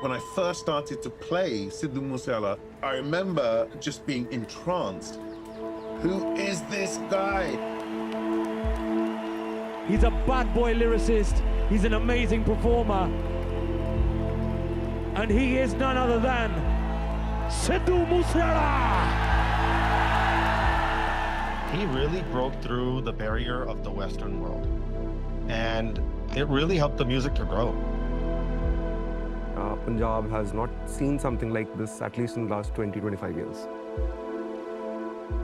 When I first started to play Sidhu Moose Wala, I remember just being entranced. Who is this guy? He's a bad boy lyricist. He's an amazing performer. And he is none other than Sidhu Moose Wala. He really broke through the barrier of the Western world. And it really helped the music to grow. Punjab has not seen something like this, at least in the last 20-25 years.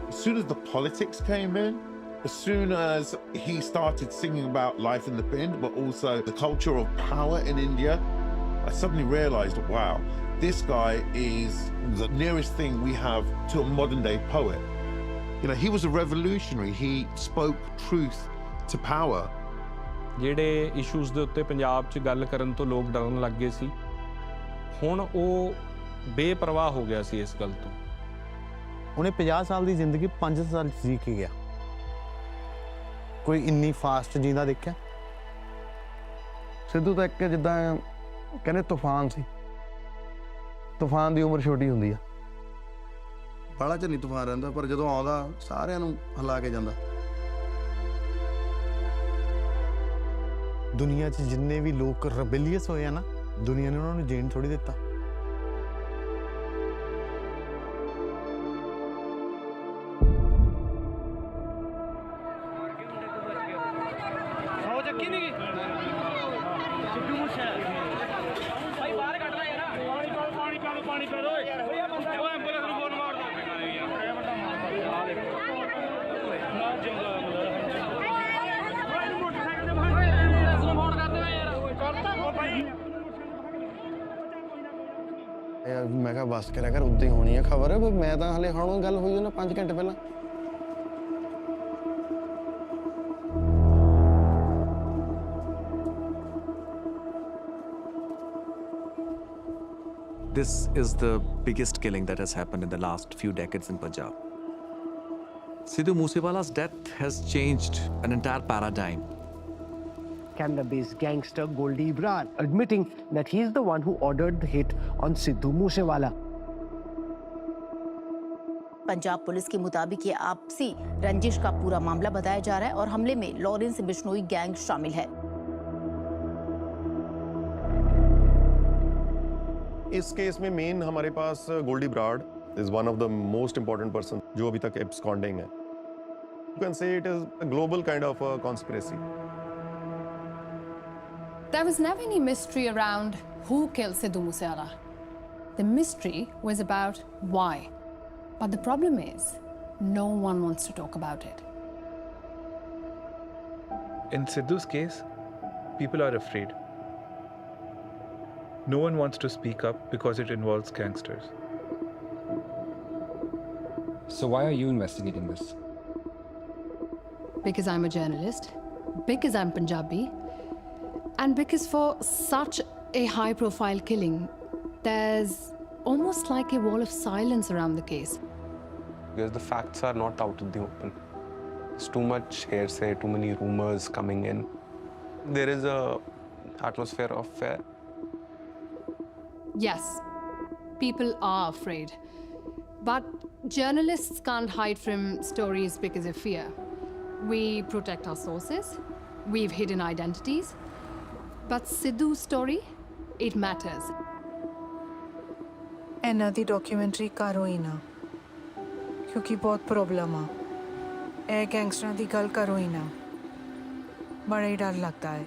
As soon as the politics came in, as soon as he started singing about life in the Pind, but also the culture of power in India, I suddenly realized, wow, this guy is the nearest thing we have to a modern day poet. You know, he was a revolutionary. He spoke truth to power. ਜਿਹੜੇ issues ਦੇ ਉੱਤੇ ਪੰਜਾਬ 'ਚ ਗੱਲ ਕਰਨ ਤੋਂ ਲੋਕ ਡਰਨ ਲੱਗ ਗਏ ਸੀ, ਹੁਣ ਉਹ ਬੇਪਰਵਾਹ ਹੋ ਗਿਆ ਸੀ ਇਸ ਗੱਲ ਤੋਂ। ਉਹਨੇ 50 ਸਾਲ ਦੀ ਜ਼ਿੰਦਗੀ 5 ਸਾਲ ਜੀ ਕੇ ਗਿਆ। ਕੋਈ ਇੰਨੀ ਫਾਸਟ ਜੀਂਦਾ ਦੇਖਿਆ? ਸਿੱਧੂ ਤਾਂ ਇੱਕ ਜਿੱਦਾਂ ਕਹਿੰਦੇ ਤੂਫਾਨ ਸੀ। ਤੂਫਾਨ ਦੀ ਉਮਰ ਛੋਟੀ ਹੁੰਦੀ ਆ। ਬਾਹਲਾ ਚ ਨਹੀਂ ਤੂਫਾਨ ਰਹਿੰਦਾ, ਪਰ ਜਦੋਂ ਆਉਂਦਾ ਸਾਰਿਆਂ ਨੂੰ ਹਿਲਾ ਕੇ ਜਾਂਦਾ। ਦੁਨੀਆ 'ਚ ਜਿੰਨੇ ਵੀ ਲੋਕ ਰੈਬੇਲੀਅਸ ਹੋਏ ਆ ਨਾ, ਦੁਨੀਆ ਨੇ ਉਹਨਾਂ ਨੂੰ ਜੀਣ ਥੋੜੀ ਦਿੱਤਾ। मैं कहा बस करा कर उद्दी होनी है खबर है। मैं तो हाले हुण गल हुई ना 5 घंटे पहला। This is the biggest killing that has happened in the last few decades in Punjab. Sidhu Moose Wala's death has changed an entire paradigm. Canada-based gangster Goldy Brar admitting that he is the one who ordered the hit on Sidhu Moose Wala. Punjab police के मुताबिक ये आपसी रंजिश का पूरा मामला बताया जा रहा है और हमले में लॉरेंस बिश्नोई गैंग शामिल है। इस केस में मेन हमारे पास Goldy Brar is one of the most important person जो अभी तक absconding है। You can say it is a global kind of a conspiracy. There was never any mystery around who killed Sidhu Moose Wala. The mystery was about why. But the problem is, no one wants to talk about it. In Sidhu's case, people are afraid. No one wants to speak up because it involves gangsters. So why are you investigating this? Because I'm a journalist, because I'm Punjabi, and because for such a high-profile killing, there's almost like a wall of silence around the case. Because the facts are not out in the open. There's too much hearsay, too many rumors coming in. There is a atmosphere of fear. Yes, people are afraid. But journalists can't hide from stories because of fear. We protect our sources. We've hidden identities. But Sidhu's story, it matters. ਇਹਨਾਂ ਦੀ documentary ਕਰੋ ਹੀ ਨਾ, ਕਿਉਂਕਿ ਬਹੁਤ problem ਆ। ਇਹ ਗੈਂਗਸਟਰਾਂ ਦੀ ਗੱਲ ਕਰੋ ਹੀ ਨਾ, ਬੜਾ ਹੀ ਡਰ ਲੱਗਦਾ ਹੈ।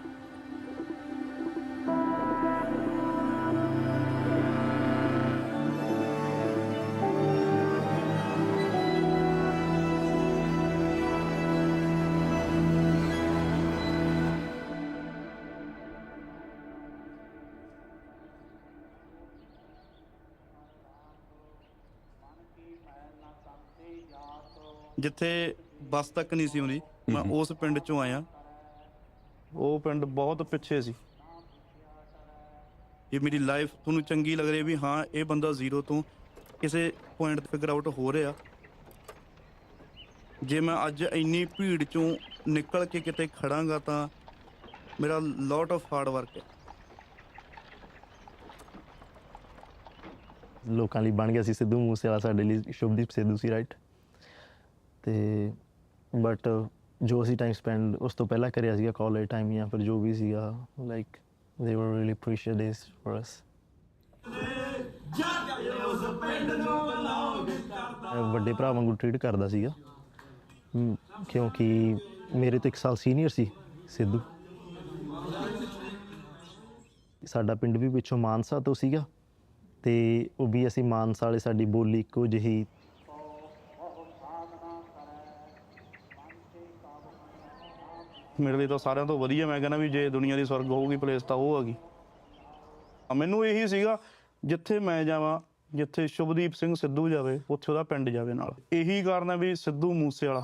जिथे बस तक नहीं सी आउंदी, मैं उस पिंड चों आया ਉਹ ਪਿੰਡ ਬਹੁਤ ਪਿੱਛੇ ਸੀ। ਇਹ ਮੇਰੀ ਲਾਈਫ ਤੁਹਾਨੂੰ ਚੰਗੀ ਲੱਗ ਰਹੀ ਵੀ ਹਾਂ ਇਹ ਬੰਦਾ ਜ਼ੀਰੋ ਤੋਂ ਕਿਸੇ ਪੁਆਇੰਟ ਤੇ ਫਿਗਰ ਆਊਟ ਹੋ ਰਿਹਾ। ਜੇ ਮੈਂ ਅੱਜ ਇੰਨੀ ਭੀੜ ਚੋਂ ਨਿਕਲ ਕੇ ਕਿਤੇ ਖੜਾਂਗਾ ਤਾਂ ਮੇਰਾ ਲੋਟ ਆਫ ਹਾਰਡ ਵਰਕ ਹੈ। ਲੋਕਾਂ ਲਈ ਬਣ ਗਿਆ ਸੀ ਸਿੱਧੂ ਮੂਸੇਵਾਲਾ, ਸਾਡੇ ਲਈ ਸ਼ੁਭਦੀਪ ਸਿੱਧੂ ਸੀ, ਰਾਈਟ। ਤੇ ਬਟ ਜੋ ਅਸੀਂ ਟਾਈਮ ਸਪੈਂਡ ਉਸ ਤੋਂ ਪਹਿਲਾਂ ਕਰਿਆ ਸੀਗਾ ਕਾਲਜ ਟਾਈਮ ਜਾਂ ਫਿਰ ਜੋ ਵੀ ਸੀਗਾ, like they were really precious days for us. ਵੱਡੇ ਭਰਾ ਵਾਂਗੂ ਟ੍ਰੀਟ ਕਰਦਾ ਸੀਗਾ ਕਿਉਂਕਿ ਮੇਰੇ ਤੋਂ 1 ਸਾਲ ਸੀਨੀਅਰ ਸੀ ਸਿੱਧੂ। ਸਾਡਾ ਪਿੰਡ ਵੀ ਪਿੱਛੋਂ ਮਾਨਸਾ ਤੋਂ ਸੀਗਾ ਤੇ ਉਹ ਵੀ ਅਸੀਂ ਮਾਨਸਾ ਵਾਲੇ, ਸਾਡੀ ਬੋਲੀ ਇੱਕੋ ਜਿਹੀ। ਮੇਰੇ ਲਈ ਤਾਂ ਸਾਰਿਆਂ ਤੋਂ ਵਧੀਆ, ਮੈਂ ਕਹਿੰਦਾ ਵੀ ਜੇ ਦੁਨੀਆ ਦੀ ਸਵਰਗ ਹੋਊਗੀ ਪਲੇਸ ਤਾਂ ਉਹ ਹੈਗੀ। ਮੈਨੂੰ ਇਹੀ ਸੀਗਾ ਜਿੱਥੇ ਮੈਂ ਜਾਵਾਂ, ਜਿੱਥੇ ਸ਼ੁਭਦੀਪ ਸਿੰਘ ਸਿੱਧੂ ਜਾਵੇ ਉੱਥੇ ਉਹਦਾ ਪਿੰਡ ਜਾਵੇ ਨਾਲ। ਇਹੀ ਕਾਰਨ ਹੈ ਵੀ ਸਿੱਧੂ ਮੂਸੇਵਾਲਾ।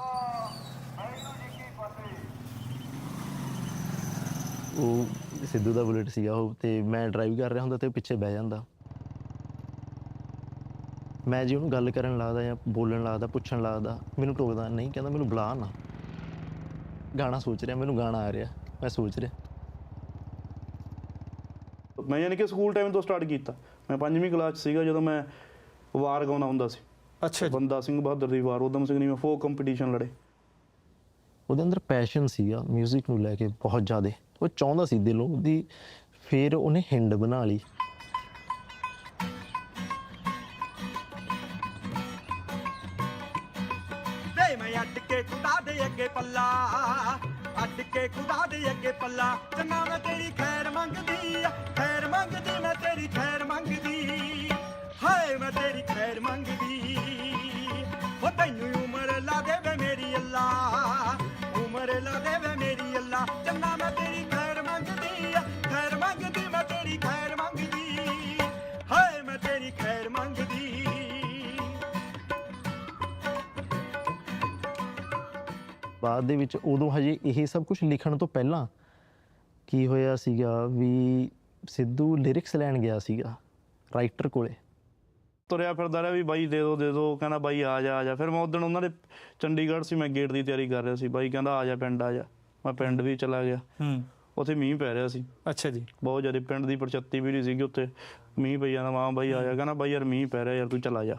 ਉਹ ਸਿੱਧੂ ਦਾ ਬੁਲਟ ਸੀਗਾ ਉਹ, ਤੇ ਮੈਂ ਡਰਾਈਵ ਕਰ ਰਿਹਾ ਹੁੰਦਾ ਤੇ ਪਿੱਛੇ ਬਹਿ ਜਾਂਦਾ। ਮੈਂ ਜੀ ਉਹਨੂੰ ਗੱਲ ਕਰਨ ਲੱਗਦਾ ਜਾਂ ਬੋਲਣ ਲੱਗਦਾ, ਪੁੱਛਣ ਲੱਗਦਾ, ਮੈਨੂੰ ਟੋਕਦਾ ਨਹੀਂ, ਕਹਿੰਦਾ ਮੈਨੂੰ ਬੁਲਾ ਨਾ, ਗਾਣਾ ਸੋਚ ਰਿਹਾ, ਮੈਨੂੰ ਗਾਣਾ ਆ ਰਿਹਾ, ਮੈਂ ਸੋਚ ਰਿਹਾ। ਮੈਂ ਯਾਨੀ ਕਿ ਸਕੂਲ ਟਾਈਮ ਤੋਂ ਸਟਾਰਟ ਕੀਤਾ। ਮੈਂ 5ਵੀਂ ਕਲਾਸ 'ਚ ਸੀਗਾ ਜਦੋਂ ਮੈਂ ਵਾਰ ਗਾਉਂਦਾ ਹੁੰਦਾ ਸੀ। ਅੱਛਾ, ਬੰਦਾ ਸਿੰਘ ਬਹਾਦਰ ਦੀ ਵਾਰ, ਉਦਮ ਸਿੰਘ ਨੇ ਫੋਕ ਕੰਪੀਟੀਸ਼ਨ ਲੜੇ। ਉਹਦੇ ਅੰਦਰ ਪੈਸ਼ਨ ਸੀਗਾ ਮਿਊਜ਼ਿਕ ਨੂੰ ਲੈ ਕੇ ਬਹੁਤ ਜ਼ਿਆਦਾ, ਉਹ ਚਾਹੁੰਦਾ ਸੀ ਦਿਲੋਂ ਦੀ। ਫਿਰ ਉਹਨੇ ਹਿੰਡ ਬਣਾ ਲਈ। ਮੈਂ ਅੱਡ ਕੇ ਖੁਦਾ ਦੇ ਅੱਗੇ ਪੱਲਾ, ਅੱਡ ਕੇ ਖੁਦਾ ਦੇ ਅੱਗੇ ਪੱਲਾ, ਚੰਗਾ ਮੈਂ ਤੇਰੀ ਖੈਰ ਮੰਗਦੀ ਆ, ਖੈਰ ਮੰਗਦੀ, ਮੈਂ ਤੇਰੀ ਖੈਰ ਮੰਗਦੀ, ਹਾਏ ਮੈਂ ਤੇਰੀ ਖੈਰ ਮੰਗਦੀ। ਹੋ ਤੈਨੂੰ ਉਮਰ ਲਾ ਦੇਵੇ ਮੇਰੀ ਅੱਲਾ, ਉਮਰ ਲਾ ਦੇਵੇ ਮੇਰੀ ਅੱਲਾ, ਚੰਗਾ ਮੈਂ ਤੇਰੀ ਖੈਰ ਮੰਗਦੀ ਆ, ਖੈਰ ਮੰਗਦੀ, ਮੈਂ ਤੇਰੀ ਖੈਰ ਮੰਗਦੀ, ਹਾਏ ਮੈਂ ਤੇਰੀ ਖੈਰ ਮੰਗਦੀ। ਬਾਅਦ ਦੇ ਵਿੱਚ ਉਦੋਂ ਹਜੇ ਇਹ ਸਭ ਕੁਝ ਲਿਖਣ ਤੋਂ ਪਹਿਲਾਂ ਕੀ ਹੋਇਆ ਸੀਗਾ ਵੀ ਸਿੱਧੂ ਲਿਰਿਕਸ ਲੈਣ ਗਿਆ ਸੀਗਾ ਰਾਈਟਰ ਕੋਲੇ। ਤੁਰਿਆ ਫਿਰਦਾ ਰਿਹਾ ਵੀ ਬਾਈ ਦੇ ਦਿਓ, ਕਹਿੰਦਾ ਬਾਈ ਆ ਜਾ। ਫਿਰ ਮੈਂ ਉਦੋਂ ਉਹਨਾਂ ਦੇ ਚੰਡੀਗੜ੍ਹ ਸੀ, ਮੈਂ ਗੇਟ ਦੀ ਤਿਆਰੀ ਕਰ ਰਿਹਾ ਸੀ। ਬਾਈ ਕਹਿੰਦਾ ਆ ਜਾ ਪਿੰਡ ਆ ਜਾ। ਮੈਂ ਪਿੰਡ ਵੀ ਚਲਾ ਗਿਆ। ਉੱਥੇ ਮੀਂਹ ਪੈ ਰਿਹਾ ਸੀ। ਅੱਛਾ ਜੀ। ਬਹੁਤ ਜ਼ਿਆਦਾ ਪਿੰਡ ਦੀ ਪ੍ਰਚੱਤੀ ਵੀ ਨਹੀਂ ਸੀਗੀ ਉੱਥੇ, ਮੀਂਹ ਪਈ ਜਾਂਦਾ। ਮਾਂ ਬਾਈ ਆ ਜਾ, ਕਹਿੰਦਾ ਬਾਈ ਯਾਰ ਮੀਂਹ ਪੈ ਰਿਹਾ ਯਾਰ ਤੂੰ ਚਲਾ ਜਾ।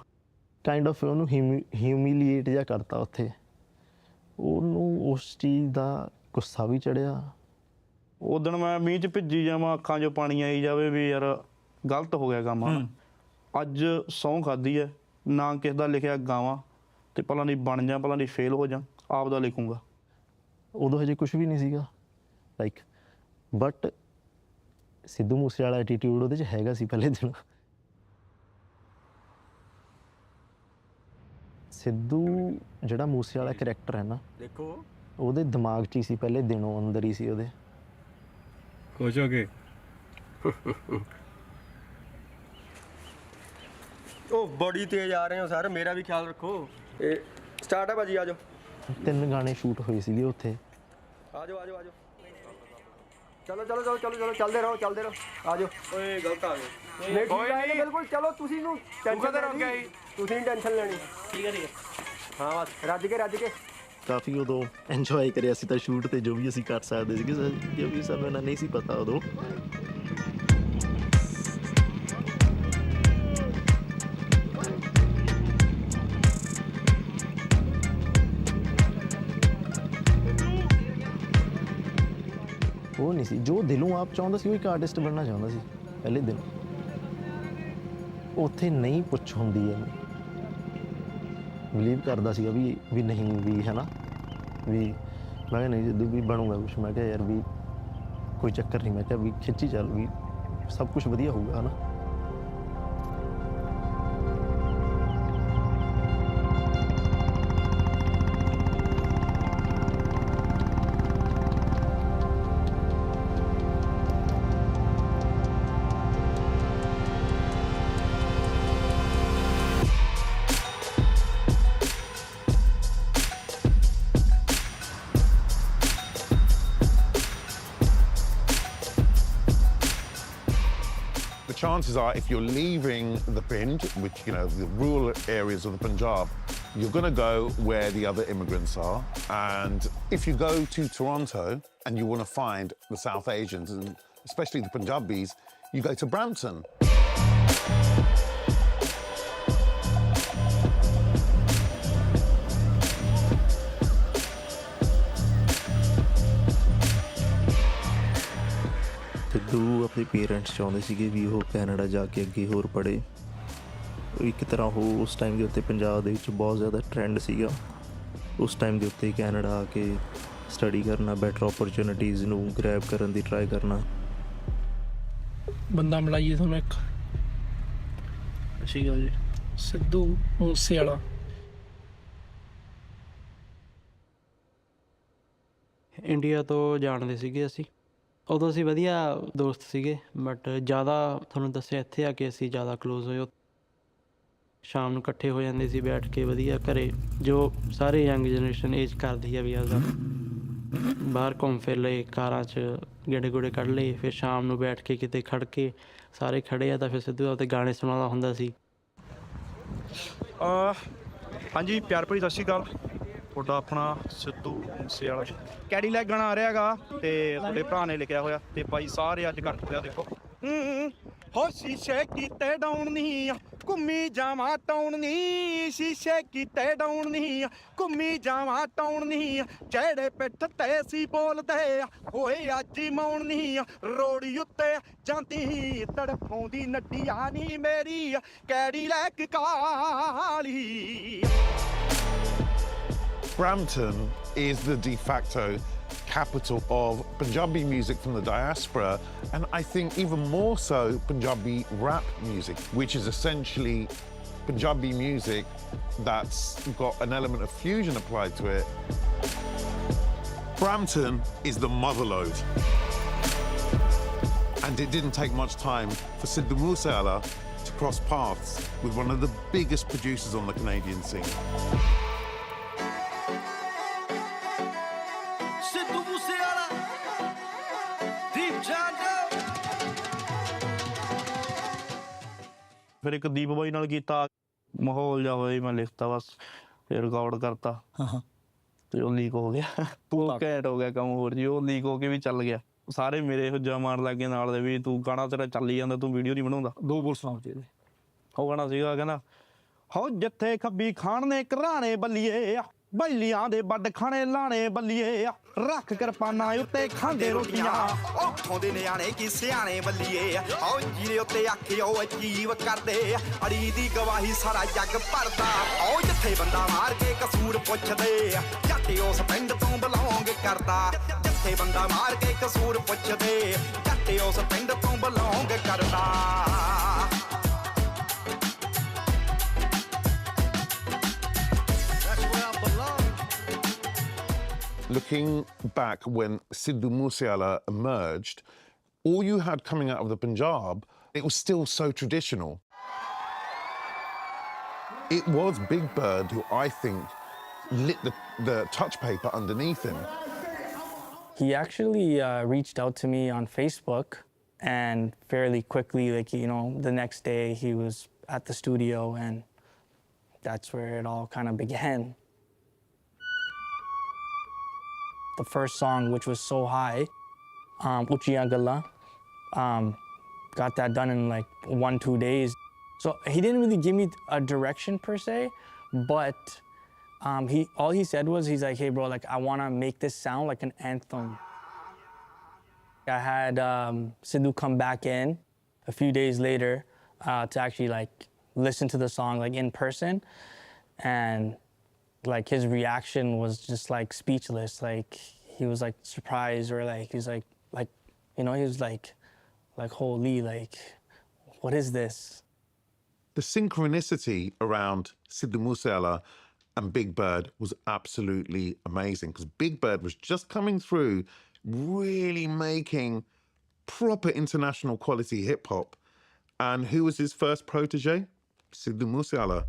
ਕਾਈਂਡ ਆਫ ਉਹਨੂੰ ਹਿਊਮਿਲੀਏਟ ਜਿਹਾ ਕਰਤਾ ਉੱਥੇ। ਉਹਨੂੰ ਉਸ ਚੀਜ਼ ਦਾ ਗੁੱਸਾ ਵੀ ਚੜਿਆ। ਉਦੋਂ ਮੈਂ ਮੀਂਹ 'ਚ ਭਿੱਜੀ ਜਾਵਾਂ, ਅੱਖਾਂ 'ਚੋਂ ਪਾਣੀ ਆਈ ਜਾਵੇ ਵੀ ਯਾਰ ਗਲਤ ਹੋ ਗਿਆ ਕੰਮ। ਅੱਜ ਸਹੁੰ ਖਾਧੀ ਹੈ, ਨਾ ਕਿਸੇ ਦਾ ਲਿਖਿਆ ਗਾਵਾਂ ਤੇ ਭਲਾ ਨਹੀਂ ਬਣ ਜਾ, ਭਲਾ ਨਹੀਂ ਫੇਲ ਹੋ ਜਾ, ਆਪ ਦਾ ਲਿਖੂੰਗਾ। ਉਦੋਂ ਹਜੇ ਕੁਝ ਵੀ ਨਹੀਂ ਸੀਗਾ like, but Sidhu Moosewala attitude ਉਹਦੇ 'ਚ ਹੈਗਾ ਸੀ ਪਹਿਲੇ ਦਿਨ। ਸਿੱਧੂ ਜਿਹੜਾ ਮੂਸੇਵਾਲਾ ਕਰੈਕਟਰ ਹੈ ਨਾ, ਦੇਖੋ ਉਹਦੇ ਦਿਮਾਗ 'ਚ ਹੀ ਸੀ ਪਹਿਲੇ ਦਿਨੋਂ, ਅੰਦਰ ਹੀ ਸੀ ਉਹਦੇ। ਖੁਸ਼ ਹੋ ਗਏ? ਉਹ ਬੜੀ ਤੇਜ਼ ਆ ਰਹੇ ਹੋ ਸਰ, ਮੇਰਾ ਵੀ ਖਿਆਲ ਰੱਖੋ। ਇਹ ਸਟਾਰਟ ਹੈ ਭਾਜੀ, ਆ ਜਾਓ। 3 ਗਾਣੇ ਸ਼ੂਟ ਹੋਏ ਸੀਗੇ ਉੱਥੇ। ਆ ਜਾਓ ਆ ਜਾਓ ਆ ਜਾਓ, ਚਲੋ ਚਲੋ ਚਲੋ ਚਲੋ ਚਲੋ, ਚੱਲਦੇ ਰਹੋ ਚੱਲਦੇ ਰਹੋ, ਆ ਜਾਓ। ਓਏ ਗਲਤ ਆ ਗਏ। ਨਹੀਂ ਠੀਕ ਹੈ ਬਿਲਕੁਲ, ਚਲੋ ਤੁਸੀਂ ਨੂੰ ਟੈਨਸ਼ਨ ਲੈਣੀ, ਤੁਸੀਂ ਨਹੀਂ ਟੈਨਸ਼ਨ ਲੈਣੀ। ਠੀਕ ਹੈ ਠੀਕ ਹੈ, ਹਾਂ ਬਸ ਰੱਜ ਕੇ ਕਾਫੀ ਉਦੋਂ ਇੰਜੋਏ ਕਰਿਆ ਸੀ ਤਾਂ ਸ਼ੂਟ ਤੇ ਜੋ ਵੀ ਅਸੀਂ ਕਰ ਸਕਦੇ ਸੀਗੇ, ਕਿਉਂਕਿ ਸਾਨੂੰ ਇਹਨਾਂ ਨਹੀਂ ਸੀ ਪਤਾ ਉਦੋਂ। ਉਹ ਨਹੀਂ ਸੀ ਜੋ ਦਿਲੋਂ ਆਪ ਚਾਹੁੰਦਾ ਸੀ, ਉਹ ਇੱਕ ਆਰਟਿਸਟ ਬਣਨਾ ਚਾਹੁੰਦਾ ਸੀ ਪਹਿਲੇ ਦਿਨ। ਉੱਥੇ ਨਹੀਂ ਪੁੱਛ ਹੁੰਦੀ ਇਹਨੂੰ, ਬਿਲੀਵ ਕਰਦਾ ਸੀਗਾ ਵੀ ਨਹੀਂ ਵੀ ਹੈ ਨਾ, ਵੀ ਮੈਂ ਕਿਹਾ ਨਹੀਂ ਜਦੋਂ ਵੀ ਬਣੂਗਾ ਕੁਛ, ਮੈਂ ਕਿਹਾ ਯਾਰ ਵੀ ਕੋਈ ਚੱਕਰ ਨਹੀਂ, ਮੈਂ ਕਿਹਾ ਵੀ ਖਿੱਚੀ ਚੱਲ, ਵੀ ਸਭ ਕੁਛ ਵਧੀਆ ਹੋਊਗਾ ਹੈ ਨਾ। chances are, if you're leaving the Pind, which, you know, the rural areas of the Punjab, you're going to go where the other immigrants are. And if you go to Toronto and you want to find the South Asians, and especially the Punjabis, you go to Brampton. Sidhu ਆਪਣੇ parents ਚਾਹੁੰਦੇ ਸੀਗੇ ਵੀ ਉਹ Canada ਜਾ ਕੇ ਅੱਗੇ ਹੋਰ ਪੜ੍ਹੇ। ਇੱਕ ਤਰ੍ਹਾਂ ਉਹ ਉਸ ਟਾਈਮ ਦੇ ਉੱਤੇ ਪੰਜਾਬ ਦੇ ਵਿੱਚ ਬਹੁਤ ਜ਼ਿਆਦਾ ਟਰੈਂਡ ਸੀਗਾ ਉਸ ਟਾਈਮ ਦੇ ਉੱਤੇ ਕੈਨੇਡਾ ਆ ਕੇ ਸਟੱਡੀ ਕਰਨਾ, ਬੈਟਰ ਓਪਰਚੁਨਿਟੀਜ਼ ਨੂੰ ਗ੍ਰੈਬ ਕਰਨ ਦੀ ਟਰਾਈ ਕਰਨਾ। ਬੰਦਾ ਮਿਲਾਈਏ ਤੁਹਾਨੂੰ ਇੱਕ ਅੱਛੀ ਗੱਲ ਜੀ, ਸਿੱਧੂ ਮੂਸੇ ਵਾਲਾ। ਇੰਡੀਆ ਤੋਂ ਜਾਣਦੇ ਸੀਗੇ ਅਸੀਂ, ਉਦੋਂ ਅਸੀਂ ਵਧੀਆ ਦੋਸਤ ਸੀਗੇ, ਬਟ ਜ਼ਿਆਦਾ ਤੁਹਾਨੂੰ ਦੱਸਿਆ ਇੱਥੇ ਆ ਕੇ ਅਸੀਂ ਜ਼ਿਆਦਾ ਕਲੋਜ਼ ਹੋਏ। ਸ਼ਾਮ ਨੂੰ ਇਕੱਠੇ ਹੋ ਜਾਂਦੇ ਸੀ ਬੈਠ ਕੇ ਵਧੀਆ ਘਰੇ, ਜੋ ਸਾਰੇ ਯੰਗ ਜਨਰੇਸ਼ਨ ਏਜ ਕਰਦੀ ਆ ਵੀ ਆਜਾ ਬਾਹਰ ਘੁੰਮ ਫਿਰ ਲਏ, ਕਾਰਾਂ 'ਚ ਗੇੜੇ ਗੂੜੇ ਕੱਢ ਲਏ, ਫਿਰ ਸ਼ਾਮ ਨੂੰ ਬੈਠ ਕੇ ਕਿਤੇ ਖੜ੍ਹ ਕੇ ਸਾਰੇ ਖੜ੍ਹੇ ਆ ਤਾਂ ਫਿਰ ਸਿੱਧੂ ਆਪਦੇ ਗਾਣੇ ਸੁਣਾਉਂਦਾ ਹੁੰਦਾ ਸੀ। ਹਾਂਜੀ ਪਿਆਰ ਭਰੀ ਸਤਿ ਸ਼੍ਰੀ ਅਕਾਲ, ਤੁਹਾਡਾ ਆਪਣਾ ਸਿੱਧੂ ਮੂਸੇ ਵਾਲਾ। ਕੈਡੀਲੈਕ ਗਾਣਾ ਆ ਰਿਹਾ ਹੈਗਾ ਤੇ ਤੁਹਾਡੇ ਭਰਾ ਨੇ ਲਿਖਿਆ ਹੋਇਆ ਤੇ ਭਾਈ ਸਾਰੇ ਅੱਜ ਕੱਟ ਪਿਆ ਦੇਖੋ। ਹੋ ਸ਼ੀਸ਼ੇ ਕੀਤੇ ਡਾਉਣ ਨਹੀਂ ਘੁੰਮੀ ਜਾਵਾਂ ਟਾਉਣ ਨਹੀਂ, ਸ਼ੀਸ਼ੇ ਕੀਤੇ ਡਾਉਣ ਨਹੀਂ ਘੁੰਮੀ ਜਾਵਾਂ ਟਾਉਣ ਨਹੀਂ, ਜਿਹੜੇ ਪਿੱਠ ਤੇ ਸੀ ਬੋਲਦੇ ਹੋਏ ਅੱਜ ਹੀ ਮੌਣ ਨਹੀਂ, ਰੋੜੀ ਉੱਤੇ ਜਾਂਦੀ ਤੜਫਾਉਂਦੀ ਨੱਡੀਆਂ ਨੀ ਮੇਰੀ ਕੈਡੀਲੈਕ ਕਾਲੀ। Brampton is the de facto capital of Punjabi music from the diaspora, and I think even more so Punjabi rap music, which is essentially Punjabi music that's got an element of fusion applied to it. Brampton is the motherlode. And it didn't take much time for Sidhu Moose Wala to cross paths with one of the biggest producers on the Canadian scene. ਫਿਰ ਇੱਕ ਦੀਪ ਬਾਈ ਨਾਲ ਕੀਤਾ, ਮਾਹੌਲ ਜਾ ਹੋਇਆ ਮੈਂ ਲਿਖਤਾ ਬਸ, ਫਿਰ record ਕਰਤਾ ਤੇ ਉਹ ਲੀਕ ਹੋ ਗਿਆ। ਉਹ ਘੈਂਟ ਹੋ ਗਿਆ ਕੰਮ, ਹੋਰ ਜੀ ਉਹ ਲੀਕ ਹੋ ਕੇ ਵੀ ਚੱਲ ਗਿਆ। ਸਾਰੇ ਮੇਰੇ ਹੁੱਜਾ ਮਾਰਨ ਲੱਗੇ ਨਾਲ ਦੇ ਵੀ ਤੂੰ ਗਾਣਾ ਤੇਰਾ ਚੱਲੀ ਜਾਂਦਾ, ਤੂੰ ਵੀਡੀਓ ਨਹੀਂ ਬਣਾਉਂਦਾ। ਦੋ ਬੋਲ ਸੁਣਾਓ ਜੀ। ਉਹ ਗਾਣਾ ਸੀਗਾ ਕਹਿੰਦਾ ਹੋ ਜਿੱਥੇ ਖੱਬੀ ਖਾਣ ਨੇ ਘਰਾਣੇ ਬੱਲੀਏ, ਬੈਲੀਆਂ ਦੇ ਵੱਡ ਖਾਣੇ ਲਾਣੇ ਬੱਲੀਏ, ਰੱਖ ਕਿਰਪਾਨਾਂ ਉੱਤੇ ਖਾਂਦੇ ਰੋਟੀਆਂ, ਉੱਥੋਂ ਦੇ ਨਿਆਣੇ ਕੀ ਸਿਆਣੇ ਬੱਲੀਏ, ਆਓ ਜੀਰੇ ਉੱਤੇ ਆਖਿਓ ਅਜੀਬ ਕਰਦੇ, ਅੜੀ ਦੀ ਗਵਾਹੀ ਸਾਰਾ ਜੱਗ ਭਰਦਾ, ਆਓ ਜਿੱਥੇ ਬੰਦਾ ਮਾਰ ਕੇ ਕਸੂਰ ਪੁੱਛਦੇ, ਜੱਟ ਉਸ ਪਿੰਡ ਤੋਂ ਬਿਲੋਂਗ ਕਰਦਾ, ਜਿੱਥੇ ਬੰਦਾ ਮਾਰ ਕੇ ਕਸੂਰ ਪੁੱਛਦੇ, ਜੱਟ ਉਸ ਪਿੰਡ ਤੋਂ ਬਿਲੋਂਗ ਕਰਦਾ। Looking back when Sidhu Moose Wala emerged, all you had coming out of the Punjab, it was still so traditional. It was Big Bird who I think lit the touch paper underneath him. He actually reached out to me on Facebook, and fairly quickly, like, you know, the next day he was at the studio, and that's where it all kind of began. The first song, which was so high, Uchiya Galla, got that done in like 1-2 days. So he didn't really give me a direction per se, but all he said was, he's like, hey bro, like I want to make this sound like an anthem. I had Sidhu come back in a few days later to actually like listen to the song like in person, and like his reaction was just like speechless. Like he was like surprised, or like he's like you know, he was like holy, like what is this? The synchronicity around Sidhu Moose Wala and Big Bird was absolutely amazing, because Big Bird was just coming through, really making proper international quality hip hop. And who was his first protege? Sidhu Moose Wala.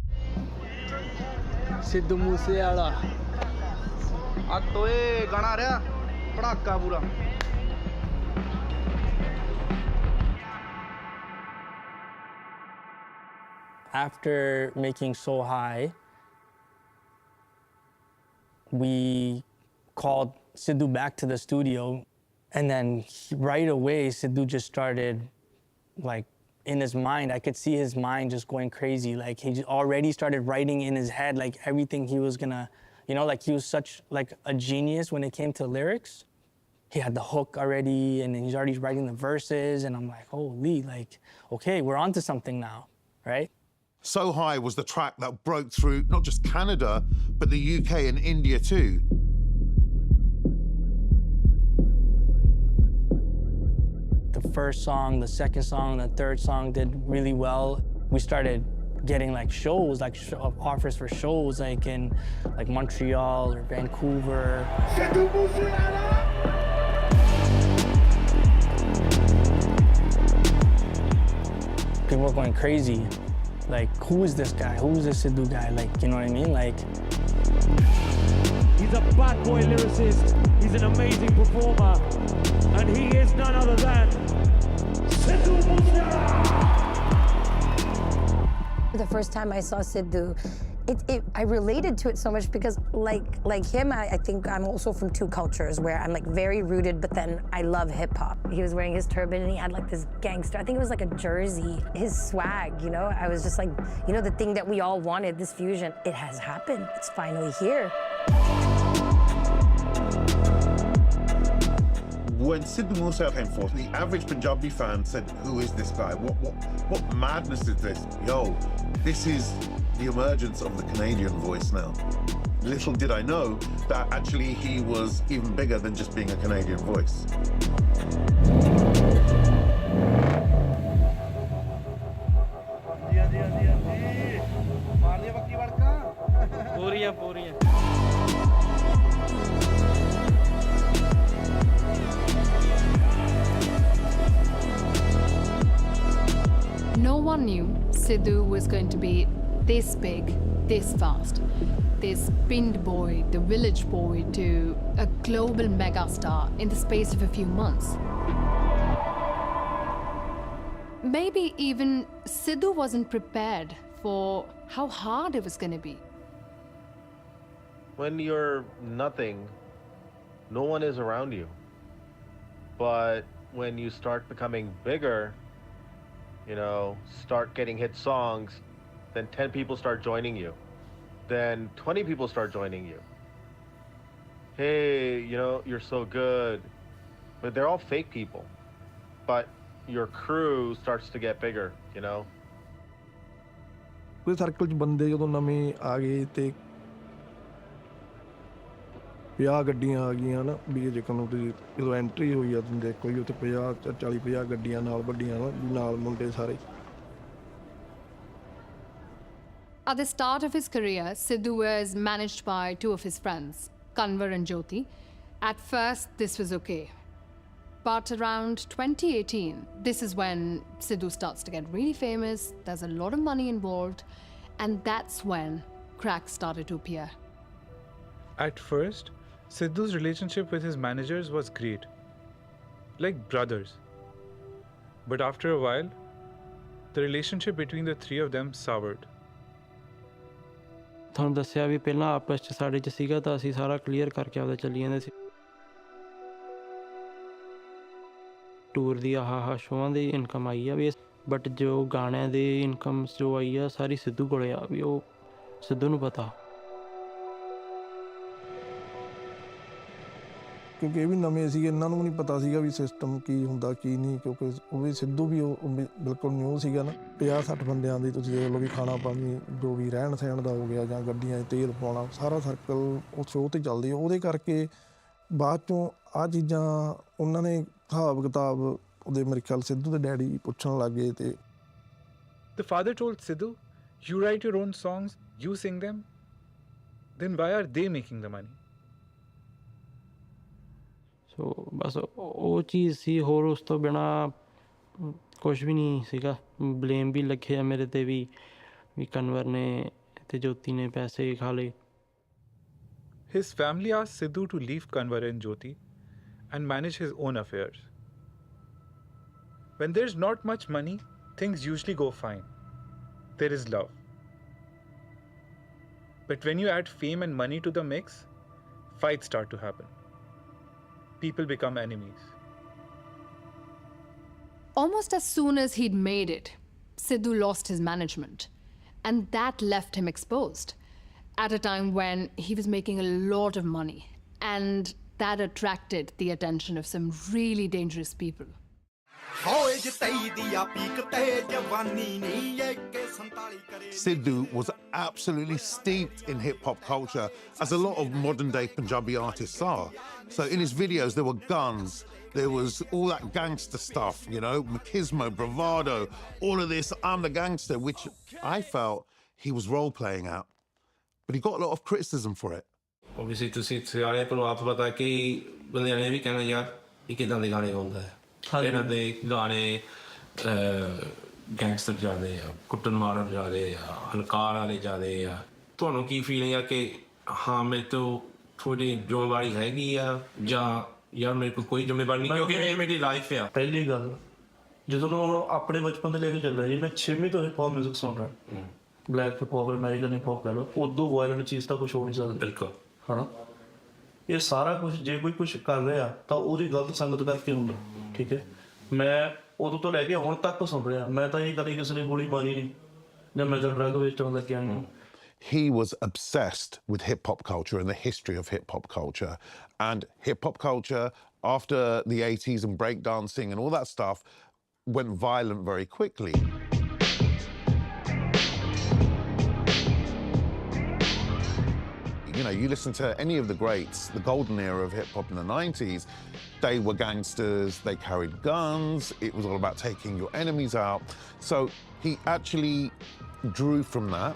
Sidhu Moose ਵਾਲਾ ਆ ਤੋਏ ਗਾਣਾ ਰਿਹਾ ਪੜਾਕਾ ਪੂਰਾ। After making So High, we called Sidhu back to the studio, and then right away, Sidhu just started, like, in his mind, I could see his mind just going crazy. Like, he already started writing in his head, like, everything he was gonna, you know, like, he was such, like, a genius when it came to lyrics. He had the hook already, and then he's already writing the verses, and I'm like, holy, like, okay, we're onto something now, right? So High was the track that broke through not just Canada, but the UK and India too. The first song, the second song, the third song did really well. We started getting like shows, like offers for shows, like in like Montreal or Vancouver. People were going crazy. Like, who is this guy? Who is this Sidhu guy? Like, you know what I mean? Like, he's a bad boy lyricist. He's an amazing performer. And he is none other than Sidhu Moose Wala. The first time I saw Sidhu, I related to it so much because like him, I think I'm also from two cultures where I'm like very rooted, but then I love hip hop. He was wearing his turban and he had like this gangster, I think it was like a jersey, his swag, you know? I was just like, you know, the thing that we all wanted, this fusion, it has happened. It's finally here. When Sidhu Moose Wala came forth, the average Punjabi fan said, who is this guy? What madness is this? Yo, this is the emergence of the Canadian voice now. Little did I know that actually he was even bigger than just being a Canadian voice. No one knew Sidhu was going to be this big, this fast. This pinned boy, the village boy, to a global megastar in the space of a few months. Maybe even Sidhu wasn't prepared for how hard it was going to be. When you're nothing, no one is around you. But when you start becoming bigger, you know, start getting hit songs, then 10 people start joining you. Then 20 people start joining you. Hey, you know, you're so good. But they're all fake people. But your crew starts to get bigger, you know? ਕੋਈ circle 'ਚ ਬੰਦੇ ਜਦੋਂ ਨਵੇਂ ਆ ਗਏ ਤੇ 50 ਗੱਡੀਆਂ ਆ ਗਈਆਂ ਨਾ ਵੀ ਜੇ ਕਨੂੰ ਤੁਸੀਂ ਜਦੋਂ ਐਂਟਰੀ ਹੋਈ ਆ ਤੁਸੀਂ ਦੇਖੋ ਜੀ ਉੱਥੇ 40-50 ਗੱਡੀਆਂ ਨਾਲ ਵੱਡੀਆਂ ਨਾਲ ਮੁੰਡੇ ਸਾਰੇ. At the start of his career, Sidhu was managed by two of his friends, Kanwar and Jyoti. At first, this was okay. But around 2018, this is when Sidhu starts to get really famous, there's a lot of money involved, and that's when cracks started to appear. At first, Sidhu's relationship with his managers was great, like brothers. But after a while, the relationship between the three of them soured. ਤੁਹਾਨੂੰ ਦੱਸਿਆ ਵੀ ਪਹਿਲਾਂ ਆਪਸ 'ਚ ਸਾਡੇ 'ਚ ਸੀਗਾ ਤਾਂ ਅਸੀਂ ਸਾਰਾ ਕਲੀਅਰ ਕਰਕੇ ਆਪਦਾ ਚੱਲੀ ਜਾਂਦੇ ਸੀ ਟੂਰ ਦੀ ਆਹ ਸ਼ੋਆਂ ਦੀ ਇਨਕਮ ਆਈ ਆ ਵੀ ਬਟ ਜੋ ਗਾਣਿਆਂ ਦੀ ਇਨਕਮ ਜੋ ਆਈ ਆ ਸਾਰੀ ਸਿੱਧੂ ਕੋਲੇ ਆ ਵੀ ਉਹ ਸਿੱਧੂ ਨੂੰ ਪਤਾ ਕਿਉਂਕਿ ਇਹ ਵੀ ਨਵੇਂ ਸੀ ਇਹਨਾਂ ਨੂੰ ਨਹੀਂ ਪਤਾ ਸੀਗਾ ਵੀ ਸਿਸਟਮ ਕੀ ਹੁੰਦਾ ਕੀ ਨਹੀਂ ਕਿਉਂਕਿ ਉਹ ਵੀ ਸਿੱਧੂ ਵੀ ਉਹ ਬਿਲਕੁਲ ਨਿਊ ਸੀਗਾ ਨਾ 50-60 ਬੰਦਿਆਂ ਦੀ ਤੁਸੀਂ ਦੇਖ ਲਓ ਵੀ ਖਾਣਾ ਪਾਣੀ ਜੋ ਵੀ ਰਹਿਣ ਸਹਿਣ ਦਾ ਹੋ ਗਿਆ ਜਾਂ ਗੱਡੀਆਂ 'ਚ ਤੇਲ ਪਾਉਣਾ ਸਾਰਾ ਸਰਕਲ ਉਹ ਸ਼ੋਅ 'ਤੇ ਚੱਲਦੀ ਉਹਦੇ ਕਰਕੇ ਬਾਅਦ 'ਚੋਂ ਆਹ ਚੀਜ਼ਾਂ ਉਹਨਾਂ ਨੇ ਹਿਸਾਬ ਕਿਤਾਬ ਉਹਦੇ ਮੇਰੇ ਖਿਆਲ ਸਿੱਧੂ ਦੇ ਡੈਡੀ ਪੁੱਛਣ ਲੱਗ ਗਏ ਤੇ The father told Sidhu, you write your own songs, you sing them, then why are they making the money? ਸੋ ਬਸ ਉਹ ਚੀਜ਼ ਸੀ ਹੋਰ ਉਸ ਤੋਂ ਬਿਨਾਂ ਕੁਛ ਵੀ ਨਹੀਂ ਸੀਗਾ ਬਲੇਮ ਵੀ ਲੱਗਿਆ ਮੇਰੇ 'ਤੇ ਵੀ ਕਨਵਰ ਨੇ ਅਤੇ ਜੋਤੀ ਨੇ ਪੈਸੇ ਖਾ ਲਏ His family asked Sidhu to leave Kanwar and Jyoti and manage his own affairs. When there's not much money, things usually go fine. there is love. But when you add fame and money to the mix, fights start to happen. People become enemies. Almost as soon as he'd made it, Sidhu lost his management. And that left him exposed at a time when he was making a lot of money. And that attracted the attention of some really dangerous people. Sidhu was absolutely steeped in hip-hop culture, as a lot of modern-day Punjabi artists are. So in his videos, there were guns, there was all that gangster stuff, you know, machismo, bravado, all of this, I'm the gangster, which I felt he was role-playing out. But he got a lot of criticism for it. Obviously, ਤੁਸੀਂ ਸਿਆਣੇ ਨੂੰ ਆਪ ਪਤਾ ਕਿ ਬੰਦਿਆਂ ਨੇ ਵੀ ਕਹਿਣਾ ਯਾਰ ਇਹ ਕਿਦਾਂ ਦੇ ਗਾਣੇ ਗਾਉਂਦਾ ਹੈ ਇਹਨਾਂ ਦੇ ਗਾਣੇ ਗੈਂਗਸਟਰ ਜ਼ਿਆਦੇ ਆ ਕੁੱਟਣ ਮਾਰਨ ਜ਼ਿਆਦੇ ਆ ਹਲਕਾਰ ਵਾਲੇ ਜ਼ਿਆਦੇ ਆ ਤੁਹਾਨੂੰ ਕੀ ਫੀਲਿੰਗ ਆ ਕਿ ਹਾਂ ਮੇਰੇ ਤੋਂ ਥੋੜੀ ਜ਼ਿੰਮੇਵਾਰੀ ਹੈਗੀ ਆ ਜਾਂ ਯਾਰ ਮੇਰੇ ਕੋਲ ਕੋਈ ਜ਼ਿੰਮੇਵਾਰੀ ਨਹੀਂ ਕਿਉਂਕਿ ਇਹ ਮੇਰੀ ਲਾਈਫ ਆ ਪਹਿਲੀ ਗੱਲ ਜਦੋਂ ਮੈਂ ਆਪਣੇ ਬਚਪਨ ਤੋਂ ਲੈ ਕੇ ਚੱਲ ਰਿਹਾ ਜੀ ਮੈਂ 6ਵੀਂ ਤੋਂ ਹਿਪ ਹੌਪ ਮਿਊਜ਼ਿਕ ਸੁਣ ਰਿਹਾ black hip hop American hip hop ਕਹਿ ਲਓ ਉਦੋਂ ਵਾਇਲੈਂਟ ਚੀਜ਼ ਤਾਂ ਕੁਛ ਹੋ ਨਹੀਂ ਸਕਦਾ ਬਿਲਕੁਲ ਹਨਾ ਇਹ ਸਾਰਾ ਕੁਝ ਜੇ ਕੋਈ ਕੁਝ ਕਰ ਰਿਹਾ ਤਾਂ ਉਹਦੀ ਗਲਤ ਸੰਗਤ ਕਰਕੇ ਹੁੰਦਾ ਠੀਕ ਹੈ ਮੈਂ ਉਦੋਂ ਤੋਂ ਲੈ ਕੇ ਹੁਣ ਤੱਕ ਸੁਣ ਰਿਹਾ ਮੈਂ ਤਾਂ ਇਹ ਕਦੇ ਕਿਸੇ ਨੇ ਗੋਲੀ ਮਾਰੀ ਨਹੀਂ ਜਾਂ ਮੈਂ ਤਾਂ ਡਰੱਗ ਵੇਚਣ ਲੱਗਿਆ ਨਹੀਂ He was obsessed with hip-hop culture and the history of hip-hop culture. And hip-hop culture, after the 80s and breakdancing and all that stuff, went violent very quickly. You know, you listen to any of the greats, the golden era of hip-hop in the 90s, they were gangsters, they carried guns, it was all about taking your enemies out. So he actually drew from that.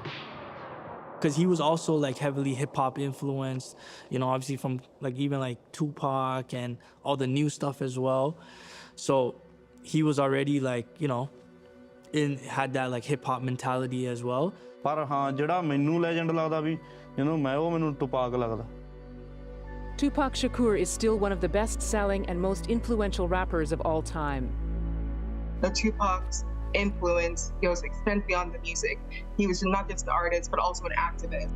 Because he was also like heavily hip-hop influenced, you know, obviously from like even like Tupac and all the new stuff as well. So he was already like, you know, had that like hip-hop mentality as well. ਪਰ ਹਾਂ ਜਿਹੜਾ ਮੈਨੂੰ legend ਲੱਗਦਾ ਵੀ you know ਮੈਂ ਉਹ ਮੈਨੂੰ Tupac ਲੱਗਦਾ Tupac Shakur is still one of the best-selling and most influential rappers of all time. The Tupac's influence goes extend beyond the music. He was not just an artist, but also an activist.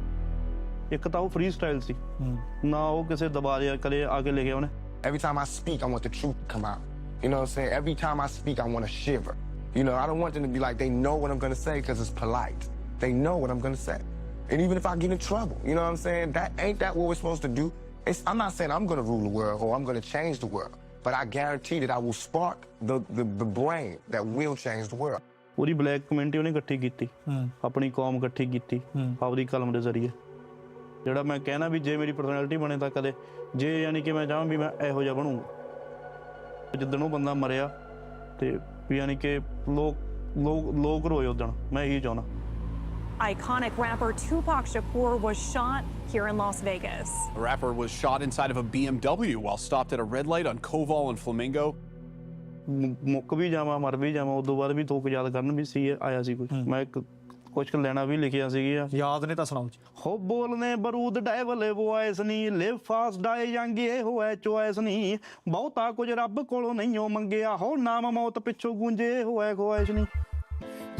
ਇੱਕ ਤਾਂ ਉਹ free style ਸੀ ਨਾ ਉਹ ਕਿਸੇ ਦਬਾ ਦੇ ਕਦੇ ਆ ਕੇ ਲਿਖਿਆ ਉਹਨੇ Every time I speak, I want the truth to come out. You know what I'm saying? Every time I speak, I want to shiver. You know, I don't want them to be like, they know what I'm going to say because it's polite. They know what I'm going to say. And even if I get in trouble, you know what I'm saying? Ain't that what we're supposed to do? I'm not saying I'm going to rule the world or I'm going to change the world. But I guarantee that I will spark the brain that will change the world. Puri black community ਉਹਨੇ ਇਕੱਠੀ ਕੀਤੀ ਆਪਣੀ ਕੌਮ ਇਕੱਠੀ ਕੀਤੀ ਆਪਦੀ ਕਲਮ ਦੇ ਜ਼ਰੀਏ ਜਿਹੜਾ ਮੈਂ ਕਹਿਣਾ ਵੀ ਜੇ ਮੇਰੀ ਪਰਸਨੈਲਿਟੀ ਬਣੇ ਤਾਂ ਕਦੇ ਜੇ ਯਾਨੀ ਕਿ ਮੈਂ ਚਾਹਾਂ ਵੀ ਮੈਂ ਇਹੋ ਜਿਹਾ ਬਣੂੰਗਾ ਜਿੱਦਣ ਉਹ ਬੰਦਾ ਮਰਿਆ ਤੇ ਯਾਨੀ ਕਿ ਲੋਕ ਰੋਏ ਉਦਣ ਮੈਂ ਇਹੀ ਚਾਹੁੰਦਾ Iconic rapper Tupac Shakur was shot here in Las Vegas. The rapper was shot inside of a BMW while stopped at a red light on Koval and Flamingo. ਮੁੱਕ ਵੀ ਜਾਵਾਂ ਮਰ ਵੀ ਜਾਵਾਂ ਉਦੋਂ ਬਾਅਦ ਵੀ ਤੋਕ ਯਾਦ ਕਰਨ ਵੀ ਸੀ ਆਇਆ ਸੀ ਕੋਈ ਮੈਂ ਕੁਝ ਲੈਣਾ ਵੀ ਲਿਖਿਆ ਸੀ ਯਾਦ ਨੇ ਤਾਂ ਸੁਣਾਓ ਜੀ ਹੋ ਬੋਲਨੇ ਬਰੂਦ ਡੈਵਲ ਵੌਇਸ ਨਹੀਂ ਲਿਵ ਫਾਸਟ ਡਾਈ ਯੰਗ ਇਹ ਹੋਇਆ ਚੋਇਸ ਨਹੀਂ ਬਹੁਤਾ ਕੁਝ ਰੱਬ ਕੋਲੋਂ ਨਹੀਂਓ ਮੰਗਿਆ ਹੋ ਨਾਮ ਮੌਤ ਪਿੱਛੋਂ ਗੂੰਜੇ ਹੋਇਆ ਖੁਆਇਸ਼ ਨਹੀਂ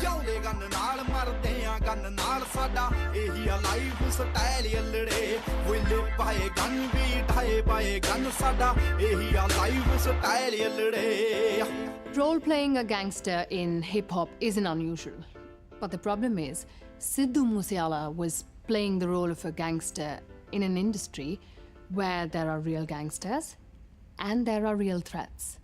ਜਾਉਂਦੇ ਗੰਨ ਨਾਲ ਮਰਦੇ ਆ ਗੰਨ ਨਾਲ ਸਾਡਾ ਇਹੀ ਆ ਲਾਈਫ ਸਟਾਈਲ ਅਲੜੇ ਵਿਲੇ ਪਾਏ ਗੰਨ ਵੀ ਢਾਏ ਪਾਏ ਗੰਨ ਸਾਡਾ ਇਹੀ ਆ ਲਾਈਫ ਸਟਾਈਲ ਅਲੜੇ Role playing a gangster in hip hop isn't unusual. But the problem is, Sidhu Moose Wala was playing the role of a gangster in an industry where there are real gangsters and there are real threats.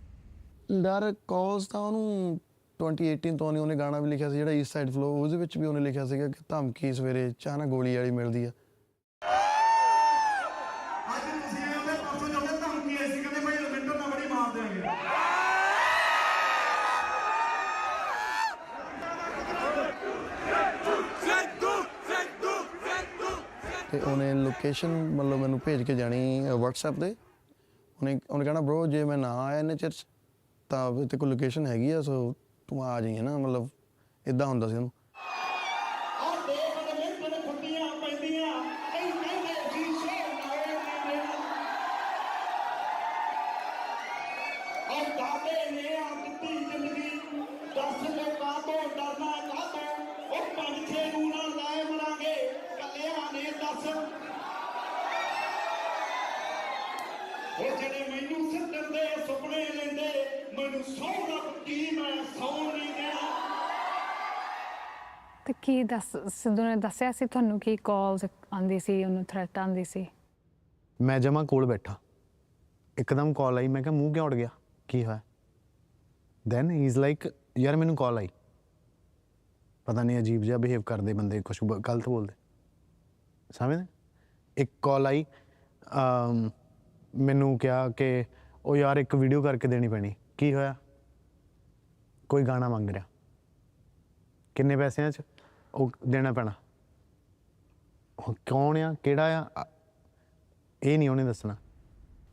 ਡਰ cause ਤਾਂ ਉਹਨੂੰ 2018 ਤੋਂ ਉਹਨੇ ਗਾਣਾ ਵੀ ਲਿਖਿਆ ਸੀ ਜਿਹੜਾ East side flow ਉਹਦੇ ਵਿੱਚ ਵੀ ਉਹਨੇ ਲਿਖਿਆ ਸੀਗਾ ਕਿ ਧਮਕੀ ਸਵੇਰੇ ਚਾਹ ਨਾਲ ਗੋਲੀ ਵਾਲੀ ਮਿਲਦੀ ਆ ਤੇ ਉਹਨੇ ਲੋਕੇਸ਼ਨ ਮਤਲਬ ਮੈਨੂੰ ਭੇਜ ਕੇ ਜਾਣੀ WhatsApp ਤੇ ਉਹਨੇ ਕਹਿਣਾ ਬ్రో ਜੇ ਮੈਂ ਨਾ ਆਇਆ ਇਹਨੇ ਚਿਰ ਤਾਂ ਤੇ ਕੋਈ ਲੋਕੇਸ਼ਨ ਹੈਗੀ ਆ ਸੋ ਤੂੰ ਆ ਜਾਈਂ ਨਾ ਮਤਲਬ ਇਦਾਂ ਹੁੰਦਾ ਸੀ ਉਹਨੂੰ ਉਹ ਜਿਹੜੇ ਮੈਨੂੰ ਸਿੱਧਰ ਦੇ ਸੁਪਨੇ ਲੈਂਦੇ ਮੈਨੂੰ ਸੌਣਾ ਕੀ ਮੈਂ ਸੌਣ ਨਹੀਂ ਦੇਣਾ ਤੇ ਕੀ ਸਿੱਧੂ ਨੇ ਦੱਸਿਆ ਸੀ ਤੁਹਾਨੂੰ ਕੀ ਕਾਲਸ ਆਉਂਦੀ ਸੀ ਉਹਨੂੰ ਥ੍ਰੈਟ ਆਉਂਦੀ ਸੀ ਮੈਂ ਜਮਾ ਕੋਲ ਬੈਠਾ ਇੱਕਦਮ ਕਾਲ ਆਈ ਮੈਂ ਕਿਹਾ ਮੂੰਹ ਕਿਉਂ ਉੜ ਗਿਆ ਕੀ ਹੋਇਆ ਦੈਨ ਹੀ ਇਜ਼ ਲਾਈਕ ਯਾਰ ਮੈਨੂੰ ਕਾਲ ਆਈ ਪਤਾ ਨਹੀਂ ਅਜੀਬ ਜਿਹਾ ਬਿਹੇਵ ਕਰਦੇ ਬੰਦੇ ਕੁਛ ਗਲਤ ਬੋਲਦੇ ਸਮਝਦੇ ਇੱਕ ਕਾਲ ਆਈ ਮੈਨੂੰ ਕਿਹਾ ਕਿ ਉਹ ਯਾਰ ਇੱਕ ਵੀਡੀਓ ਕਰਕੇ ਦੇਣੀ ਪੈਣੀ ਕੀ ਹੋਇਆ ਕੋਈ ਗਾਣਾ ਮੰਗ ਰਿਹਾ ਕਿੰਨੇ ਪੈਸਿਆਂ 'ਚ ਉਹ ਦੇਣਾ ਪੈਣਾ ਕੌਣ ਆ ਕਿਹੜਾ ਆ ਇਹ ਨਹੀਂ ਉਹਨੇ ਦੱਸਣਾ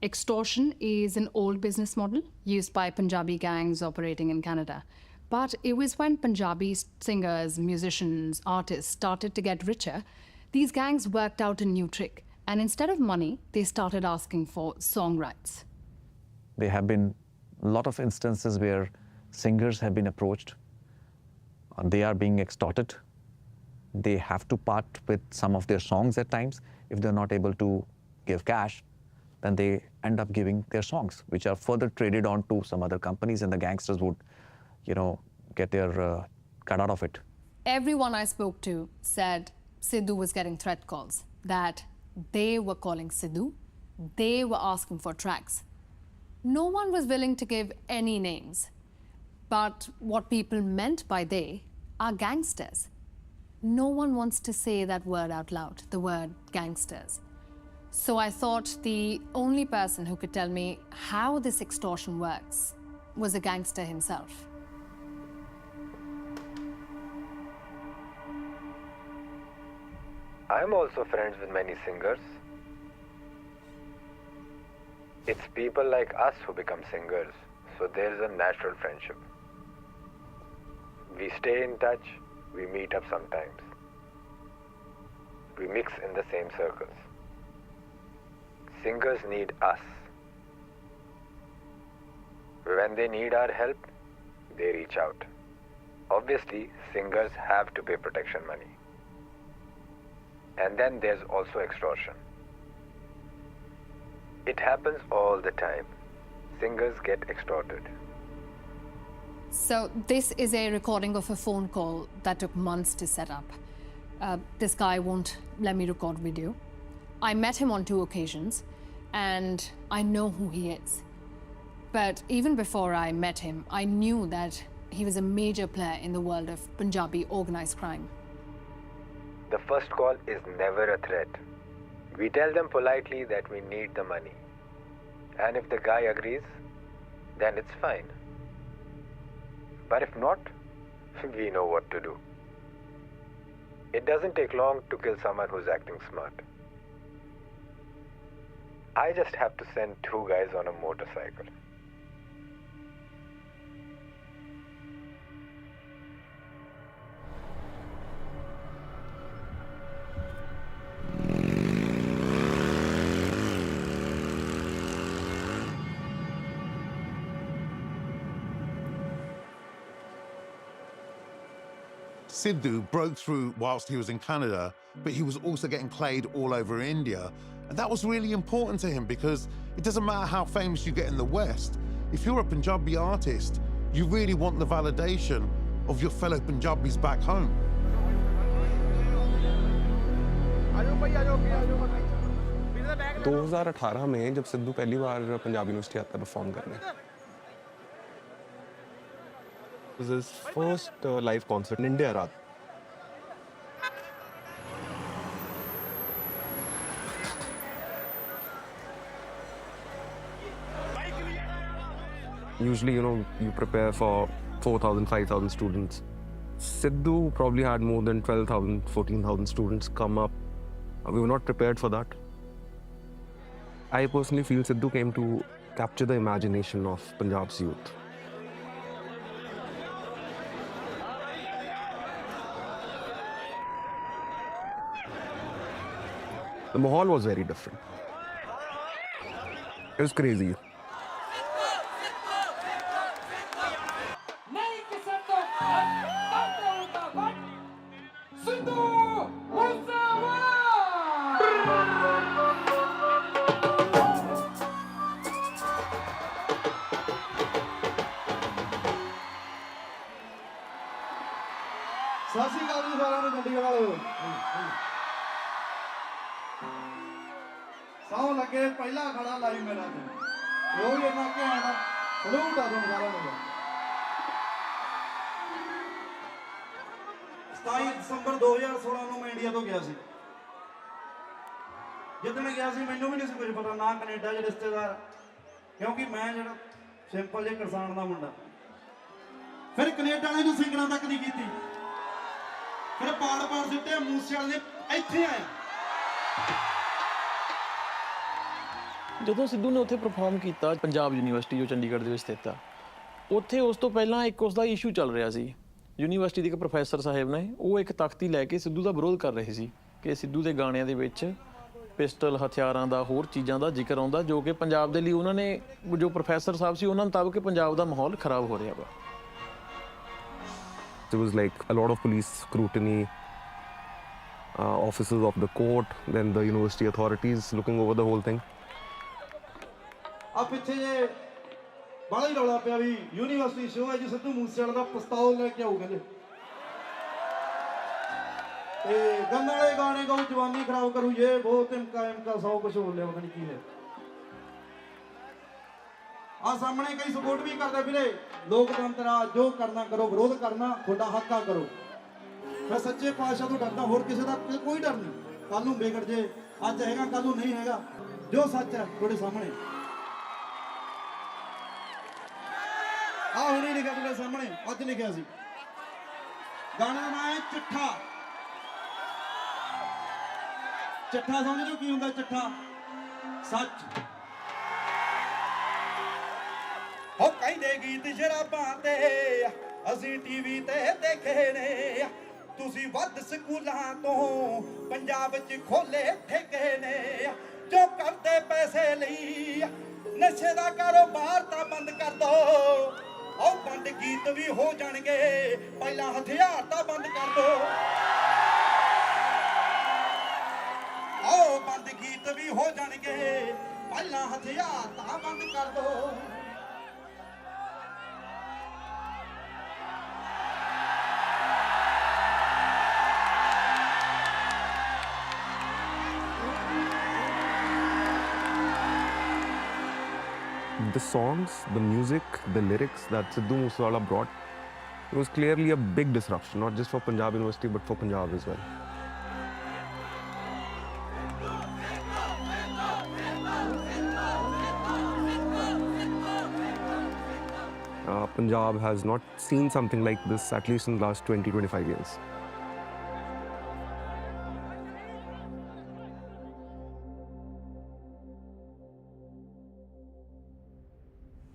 Extortion is an old business model used by Punjabi gangs operating in Canada. But it was when Punjabi singers, musicians, artists started to get richer, these gangs worked out a new trick. And instead of money, they started asking for song rights. There have been a lot of instances where singers have been approached. They are being extorted. They have to part with some of their songs at times. If they're not able to give cash, then they end up giving their songs, which are further traded on to some other companies, and the gangsters would, get their cut out of it. Everyone I spoke to said Sidhu was getting threat calls, that they were calling Sidhu, they were asking for tracks. No one was willing to give any names. But what people meant by they are gangsters. No one wants to say that word out loud, the word gangsters. So I thought the only person who could tell me how this extortion works was a gangster himself. I'm also friends with many singers. It's people like us who become singers, so there's a natural friendship. We stay in touch, we meet up sometimes. We mix in the same circles. Singers need us. When they need our help, they reach out. Obviously, singers have to pay protection money. And then there's also extortion. It happens all the time. Singers get extorted. So this is a recording of a phone call that took months to set up. This guy won't let me record video. I met him on 2 occasions, and I know who he is. But even before I met him, I knew that he was a major player in the world of Punjabi organised crime. The first call is never a threat. We tell them politely that we need the money. And if the guy agrees, then it's fine. But if not, we know what to do. It doesn't take long to kill someone who's acting smart. I just have to send 2 guys on a motorcycle. Sidhu broke through whilst he was in Canada, but he was also getting played all over India. And that was really important to him because it doesn't matter how famous you get in the West. If you're a Punjabi artist, you really want the validation of your fellow Punjabis back home. 2018 में जब सिद्धू पहली बार Punjab university आता है perform करने, it was his first live concert in India. Raat. Usually, you prepare for 4,000, 5,000 students. Sidhu probably had more than 12,000, 14,000 students come up. We were not prepared for that. I personally feel Sidhu came to capture the imagination of Punjab's youth. The mahal was very different. It was crazy. Sidhu Moose Wala! ਸਤਿ ਸ਼੍ਰੀ ਅਕਾਲ ਜੀ ਸਾਰਿਆਂ ਨੂੰ ਚੰਡੀਗੜ੍ਹ ਵਾਲਿਓ। ਸੌ ਲੱਗੇ ਪਹਿਲਾ ਖੜਾ ਲਾਈ ਮੇਰਾ ਤੇ ਉਹ ਵੀ ਇੰਨਾ ਘੈਂਟ ਆ। ਸਲੂਟ ਆ ਤੁਹਾਨੂੰ ਸਾਰਿਆਂ ਨੂੰ। 27 ਦਸੰਬਰ 2016 ਨੂੰ ਮੈਂ ਇੰਡੀਆ ਤੋਂ ਗਿਆ ਸੀ। ਜਿੱਦਣ ਗਿਆ ਸੀ ਮੈਨੂੰ ਵੀ ਨਹੀਂ ਸੀ ਕੁਝ ਪਤਾ, ਨਾ ਕੈਨੇਡਾ 'ਚ ਰਿਸ਼ਤੇਦਾਰ, ਕਿਉਂਕਿ ਮੈਂ ਜਿਹੜਾ ਸਿੰਪਲ ਜਿਹੇ ਕਿਸਾਨ ਦਾ ਮੁੰਡਾ। ਫਿਰ ਕੈਨੇਡਾ ਵਾਲੇ ਨੂੰ ਸਿੰਗਰਾਂ ਤੱਕ ਨਹੀਂ ਕੀਤੀ, ਫਿਰ ਪਾੜ ਸਿੱਟੇ ਮੂਸੇ ਵਾਲੇ ਦੇ ਇੱਥੇ ਆਇਆ। ਜਦੋਂ ਸਿੱਧੂ ਨੇ ਉੱਥੇ ਪਰਫਾਰਮ ਕੀਤਾ ਪੰਜਾਬ ਯੂਨੀਵਰਸਿਟੀ ਜੋ ਚੰਡੀਗੜ੍ਹ ਦੇ ਵਿੱਚ ਸਥਿਤ ਆ, ਉੱਥੇ ਉਸ ਤੋਂ ਪਹਿਲਾਂ ਇੱਕ ਉਸ ਦਾ ਇਸ਼ੂ ਚੱਲ ਰਿਹਾ ਸੀ। ਯੂਨੀਵਰਸਿਟੀ ਦੇ ਇੱਕ ਪ੍ਰੋਫੈਸਰ ਸਾਹਿਬ ਨੇ ਉਹ ਇੱਕ ਤਖਤੀ ਲੈ ਕੇ ਸਿੱਧੂ ਦਾ ਵਿਰੋਧ ਕਰ ਰਹੇ ਸੀ ਕਿ ਸਿੱਧੂ ਦੇ ਗਾਣਿਆਂ ਦੇ ਵਿੱਚ ਪਿਸਟਲ, ਹਥਿਆਰਾਂ ਦਾ, ਹੋਰ ਚੀਜ਼ਾਂ ਦਾ ਜ਼ਿਕਰ ਆਉਂਦਾ, ਜੋ ਕਿ ਪੰਜਾਬ ਦੇ ਲਈ ਉਹਨਾਂ ਨੇ, ਜੋ ਪ੍ਰੋਫੈਸਰ ਸਾਹਿਬ ਸੀ ਉਹਨਾਂ ਮੁਤਾਬਕ ਪੰਜਾਬ ਦਾ ਮਾਹੌਲ ਖਰਾਬ ਹੋ ਰਿਹਾ ਵਾ। There was like a lot of police scrutiny, officers of the court, then the university authorities looking over the whole thing. ਆ ਪਿੱਛੇ ਜੇ ਬੜਾ ਹੀ ਰੌਲਾ ਪਿਆ ਵੀ ਯੂਨੀਵਰਸਿਟੀ ਸ਼ੋਅ ਹੈ ਜੀ, ਸਿੱਧੂ ਮੂਸੇਵਾਲੇ ਦਾ ਪਿਸਤੌਲ ਲੈ ਕੇ ਆਊ ਕਹਿੰਦੇ, ਤੇ ਗੰਨ ਵਾਲੇ ਗਾਣੇ ਗਾਉ, ਜਵਾਨੀ ਖਰਾਬ ਕਰੂ, ਇਹ ਬਹੁਤ ਇਮਕਾ ਸੌ ਕੁਛ ਹੋ ਲਿਆ, ਪਤਾ ਨਹੀਂ ਕੀ ਹੈ। ਆ ਸਾਹਮਣੇ ਕਈ ਸਪੋਰਟ ਵੀ ਕਰਦੇ ਵੀਰੇ, ਲੋਕਤੰਤਰ ਆ, ਜੋ ਕਰਨਾ ਕਰੋ, ਵਿਰੋਧ ਕਰਨਾ ਤੁਹਾਡਾ ਹੱਕ ਆ, ਕਰੋ। ਮੈਂ ਸੱਚੇ ਪਾਤਸ਼ਾਹ ਤੋਂ ਡਰਦਾ, ਹੋਰ ਕਿਸੇ ਦਾ ਕੋਈ ਡਰ ਨਹੀਂ। ਕੱਲ ਨੂੰ ਵਿਗੜ ਜੇ, ਅੱਜ ਹੈਗਾ ਕੱਲ ਨੂੰ ਨਹੀਂ ਹੈਗਾ, ਜੋ ਸੱਚ ਹੈ ਤੁਹਾਡੇ ਸਾਹਮਣੇ। ਆ ਹੁਣੇ ਲਿਖਿਆ ਤੁਹਾਡੇ ਸਾਹਮਣੇ, ਅੱਜ ਲਿਖਿਆ ਸੀ। ਗਾਣੇ ਦਾ ਨਾਮ ਹੈ ਚਿੱਠਾ। ਚਿੱਠਾ ਸਮਝੋ ਕੀ ਹੁੰਦਾ? ਚਿੱਠਾ ਸੱਚ। ਹੋ ਕਹਿੰਦੇ ਗੀਤ ਸ਼ਰਾਬਾਂ ਤੇ ਅਸੀਂ ਟੀਵੀ ਤੇ ਦੇਖੇ ਨੇ, ਤੁਸੀਂ ਵੱਧ ਸਕੂਲਾਂ ਤੋਂ ਪੰਜਾਬ 'ਚ ਖੋਲੇ ਠੇਕੇ ਨੇ, ਜੋ ਕਰਦੇ ਪੈਸੇ ਲਈ ਨਸ਼ੇ ਦਾ ਕਾਰੋਬਾਰ ਤਾਂ ਬੰਦ ਕਰ ਦੋ। ਉਹ ਬੰਦ ਗੀਤ ਵੀ ਹੋ ਜਾਣਗੇ, ਪਹਿਲਾਂ ਹਥਿਆਰ ਤਾਂ ਬੰਦ ਕਰ ਦੋ। ਉਹ ਬੰਦ ਗੀਤ ਵੀ ਹੋ ਜਾਣਗੇ, ਪਹਿਲਾਂ ਹਥਿਆਰ ਤਾਂ ਬੰਦ ਕਰ ਦੋ। The songs, the music, the lyrics that Sidhu Moose Wala brought, it was clearly a big disruption, not just for Punjab University, but for Punjab as well. Punjab has not seen something like this, at least in the last 20-25 years.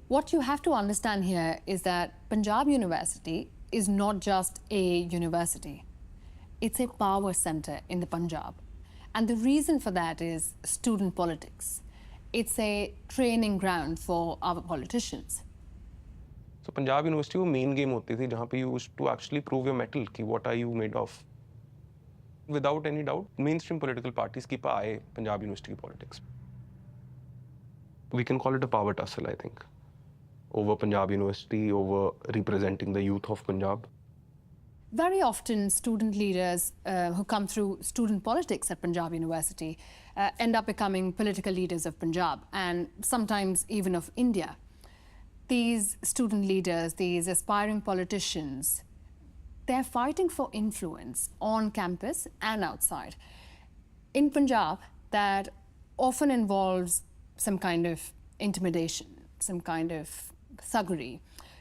What you have to understand here is that Punjab University is not just a university. It's a power center in the Punjab. And the reason for that is student politics. It's a training ground for our politicians. So Punjab University वो main game होती थी जहाँ पे you used to actually prove your mettle कि what are you made of. Without any doubt, mainstream political parties keep eye Punjab University politics. We can call it a power tussle, I think, over Punjab University, over representing the youth of Punjab. Very often, student leaders who come through student politics at Punjab University end up becoming political leaders of Punjab and sometimes even of India. These student leaders, these aspiring politicians, they're fighting for influence on campus and outside. In Punjab, that often involves some kind of intimidation, some kind of thuggery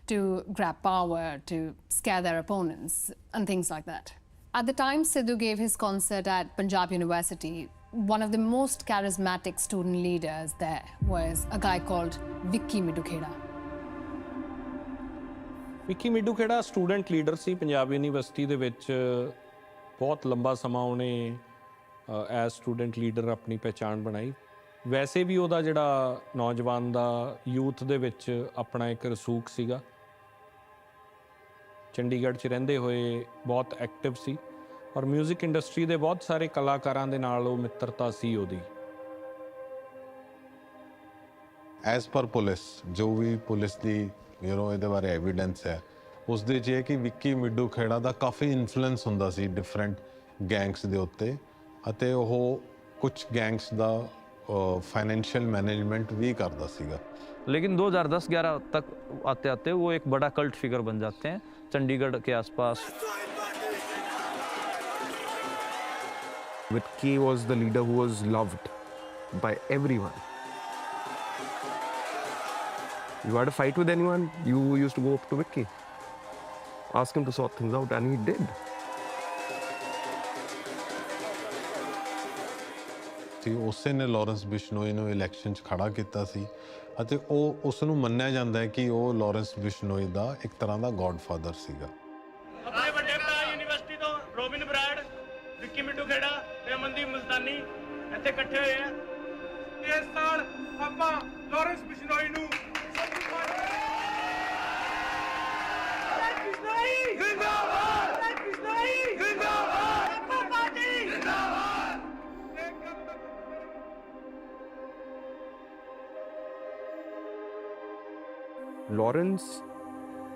to grab power, to scare their opponents, and things like that. At the time Sidhu gave his concert at Punjab University, one of the most charismatic student leaders there was a guy called Vicky Middukheda. Vicky Middukheda student leader ਸੀ Punjab university ਦੇ ਵਿੱਚ। ਬਹੁਤ ਲੰਬਾ ਸਮਾਂ ਉਹਨੇ as student leader ਆਪਣੀ ਪਹਿਚਾਣ ਬਣਾਈ। ਵੈਸੇ ਵੀ ਉਹਦਾ ਜਿਹੜਾ ਨੌਜਵਾਨ ਦਾ ਯੂਥ ਦੇ ਵਿੱਚ ਆਪਣਾ ਇੱਕ ਰਸੂਖ ਸੀਗਾ। ਚੰਡੀਗੜ੍ਹ 'ਚ ਰਹਿੰਦੇ ਹੋਏ ਬਹੁਤ ਐਕਟਿਵ ਸੀ ਔਰ ਮਿਊਜ਼ਿਕ ਇੰਡਸਟਰੀ ਦੇ ਬਹੁਤ ਸਾਰੇ ਕਲਾਕਾਰਾਂ ਦੇ ਨਾਲ ਉਹ ਮਿੱਤਰਤਾ ਸੀ ਉਹਦੀ। ਐਜ਼ ਪਰ ਪੁਲਿਸ ਜੋ ਵੀ ਪੁਲਿਸ ਦੀ ਇਹਦੇ ਬਾਰੇ ਐਵੀਡੈਂਸ ਹੈ ਉਸ ਦੇ 'ਚ ਇਹ ਕਿ ਵਿੱਕੀ ਮਿੱਡੂ ਖੇੜਾ ਦਾ ਕਾਫੀ ਇਨਫਲੂਐਂਸ ਹੁੰਦਾ ਸੀ ਡਿਫਰੈਂਟ ਗੈਂਗਸ ਦੇ ਉੱਤੇ ਅਤੇ ਉਹ ਕੁਝ ਗੈਂਗਸ ਦਾ फाइनेंशियल मैनेजमेंट भी करता सीगा। लेकिन 2010-11 तक आते आते वो एक बड़ा कल्ट फिगर बन जाते हैं चंडीगढ़ के आसपास। Vicky was the leader who was loved by everyone. You had a fight with anyone, you used to go up to Vicky, ask him to sort things out, and he did. ਉਸੇ ਨੇ Lawrence Bishnoi ਨੂੰ election 'ਚ ਖੜਾ ਕੀਤਾ ਸੀ ਅਤੇ ਉਹ ਉਸ ਨੂੰ ਮੰਨਿਆ ਜਾਂਦਾ ਹੈ ਕਿ ਉਹ ਲਾਰੈਂਸ ਬਿਸ਼ਨੋਈ ਦਾ ਇੱਕ ਤਰ੍ਹਾਂ ਦਾ ਗॉडफादर ਸੀਗਾ। ਆਪਣੇ ਵੱਡੇ ਭਰਾ ਯੂਨੀਵਰਸਿਟੀ ਤੋਂ ਰੋਬਿਨ ਬਰਾੜ, ਵਿੱਕੀ ਮਿੱਡੂ ਖੇੜਾ ਤੇ ਅਮਨਦੀਪ ਮੁਲਤਾਨੀ ਇੱਥੇ ਇਕੱਠੇ ਹੋਏ ਆ। ਇਸ ਸਾਲ ਆਪਾਂ ਲਾਰੈਂਸ ਬਿਸ਼ਨੋਈ ਨੂੰ ਜ਼ਿੰਦਾਬਾਦ, ਬਿਸ਼ਨੋਈ ਜ਼ਿੰਦਾਬਾਦ, ਆਪਾਂ ਪਾਰਟੀ ਜ਼ਿੰਦਾਬਾਦ। लॉरेंस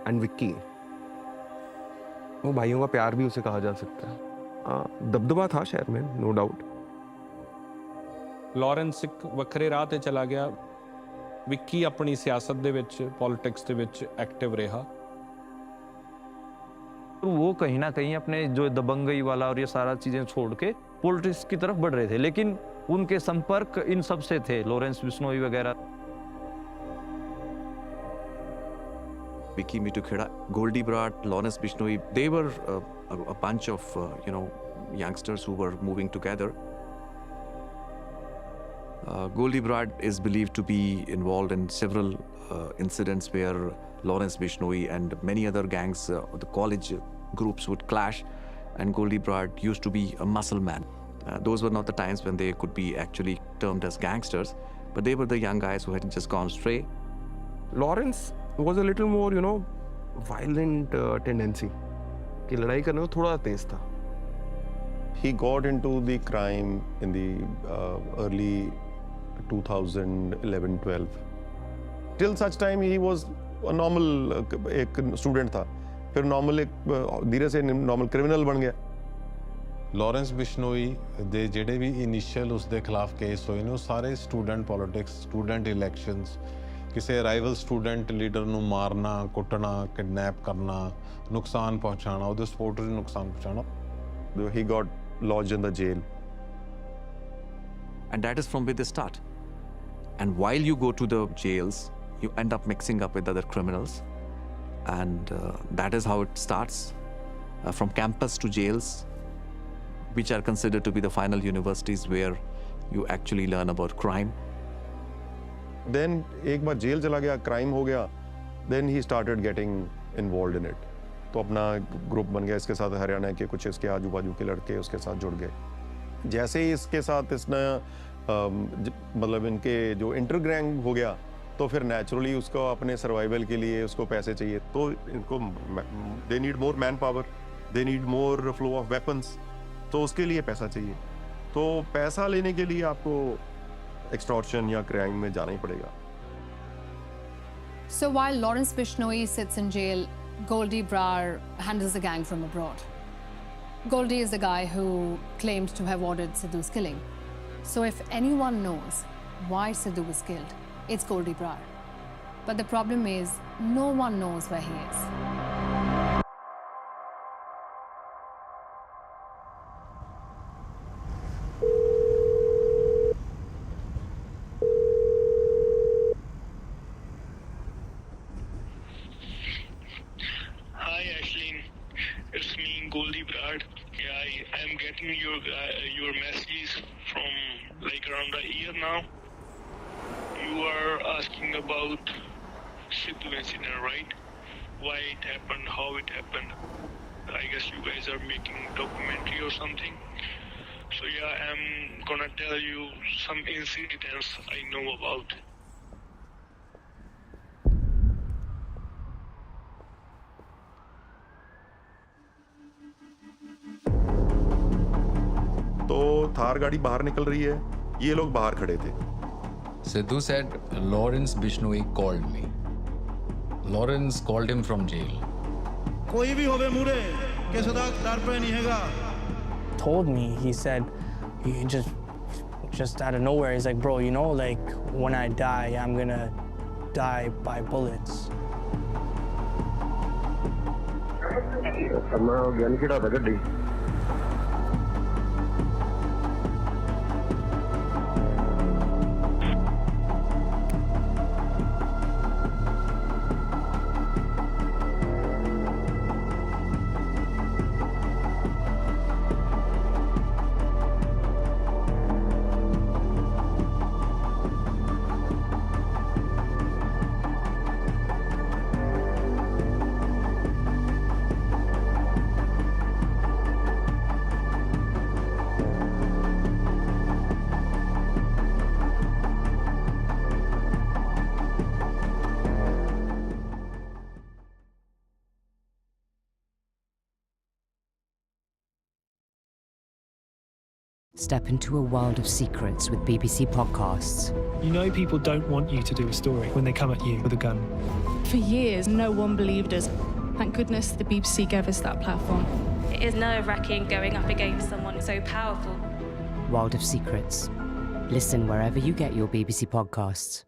एंड विक्की, वो भाइयों का प्यार भी उसे कहा जा सकता है। दबदबा था शहर में, नो डाउट। ਲਾਰੈਂਸ ਇੱਕ ਵੱਖਰੇ ਰਾਹ ਤੇ ਚਲਾ ਗਿਆ, ਵਿੱਕੀ ਆਪਣੀ ਸਿਆਸਤ ਦੇ ਵਿੱਚ ਪੋਲਿਟਿਕਸ ਦੇ ਵਿੱਚ ਐਕਟਿਵ ਰਿਹਾ। वो कहीं ना कहीं अपने जो दबंगई वाला और ये सारा चीज़ें छोड़ के पॉलिटिक्स की तरफ बढ़ रहे थे, लेकिन उनके संपर्क इन सब से थे, लॉरेंस बिश्नोई वगैरह। Vicky Mitu Kheda, Goldy Brar, Lawrence Bishnoi, they were a bunch of youngsters who were moving together. Goldy Brar is believed to be involved in several incidents where Lawrence Bishnoi and many other gangs, the college groups would clash, and Goldy Brar used to be a muscle man. Those were not the times when they could be actually termed as gangsters, but they were the young guys who had just gone astray. Lawrence was a little more, violent tendency. कि लड़ाई करने में थोड़ा तेज था. He got into the crime in the early 2011-12. Till such time he was a normal एक student था. फिर normal एक धीरे से normal criminal बन गया. ਲਾਰੈਂਸ ਬਿਸ਼ਨੋਈ ਦੇ ਜਿਹੜੇ ਵੀ ਇਨੀਸ਼ੀਅਲ ਉਸ ਦੇ ਖਿਲਾਫ ਕੇਸ ਹੋਏ ਨੇ ਉਹ ਸਾਰੇ ਸਟੂਡੈਂਟ ਪੋਲਿਟਿਕਸ, ਸਟੂਡੈਂਟ ਇਲੈਕਸ਼ਨਸ, ਕਿਸੇ ਰਾਈਵਲ ਸਟੂਡੈਂਟ ਲੀਡਰ ਨੂੰ ਮਾਰਨਾ, ਕੁੱਟਣਾ, ਕਿਡਨੈਪ ਕਰਨਾ, ਨੁਕਸਾਨ ਪਹੁੰਚਾਉਣਾ, ਉਹਦੇ ਸਪੋਰਟਰ ਨੂੰ ਨੁਕਸਾਨ ਪਹੁੰਚਾਉਣਾ। He got lodged in the jail. And that is from where they start. And while you go to the jails, you end up mixing up with other criminals. And that is how it starts. From campus to jails, which are considered to be the final universities where you actually learn about crime. Then एक बार jail चला गया, crime हो गया, then he started getting involved in it. तो अपना group बन गया, इसके साथ हरियाणा के कुछ इसके आजू बाजू के लड़के उसके साथ जुड़ गए। जैसे ही इसके साथ इसने मतलब इनके जो इंटर गैंग हो गया तो फिर नेचुरली उसको अपने सर्वाइवल के लिए उसको पैसे चाहिए, तो इनको they need more man power, they need more flow of weapons, तो उसके लिए पैसा चाहिए। तो पैसा लेने के लिए आपको एक्सटॉर्शन या क्राइम में जाना ही पड़ेगा। So while Lawrence Bishnoi sits in jail, Goldy Brar handles the gang from abroad. Goldy is the guy who claimed to have ordered Sidhu's killing. So if anyone knows why Sidhu was killed, it's Goldy Brar. But the problem is, no one knows where he is. Hi Ashleen, it's me Goldy Brar. Yeah, I am getting your messages from like around a year now. You are asking about Sidhu incident, right? Why it happened, how it happened. I guess you guys are making documentary or something. So yeah, I'm gonna tell you some incidents I know about. तो थार गाड़ी बाहर निकल रही है, ये लोग बाहर खड़े थे। Sidhu said Lawrence Bishnoi called me. Lawrence called him from jail. ਕੋਈ ਵੀ ਹੋਵੇ ਮੂਰੇ ਕਿਸੇ ਦਾ ਡਰ ਪੈ ਨਹੀਂ ਹੈਗਾ. Told me, he said, he just out of nowhere, he's like, bro, you know, like when I die, I'm gonna die by bullets. ਕਰਨਾ ਹੋ ਗਿਆ ਨਹੀਂ ਕਿਹੜਾ ਗੱਡੀ. Step into a world of secrets with BBC Podcasts. You know people don't want you to do a story when they come at you with a gun. For years, no one believed us. Thank goodness the BBC gave us that platform. It is nerve-wracking going up against someone so powerful. World of Secrets. Listen wherever you get your BBC podcasts.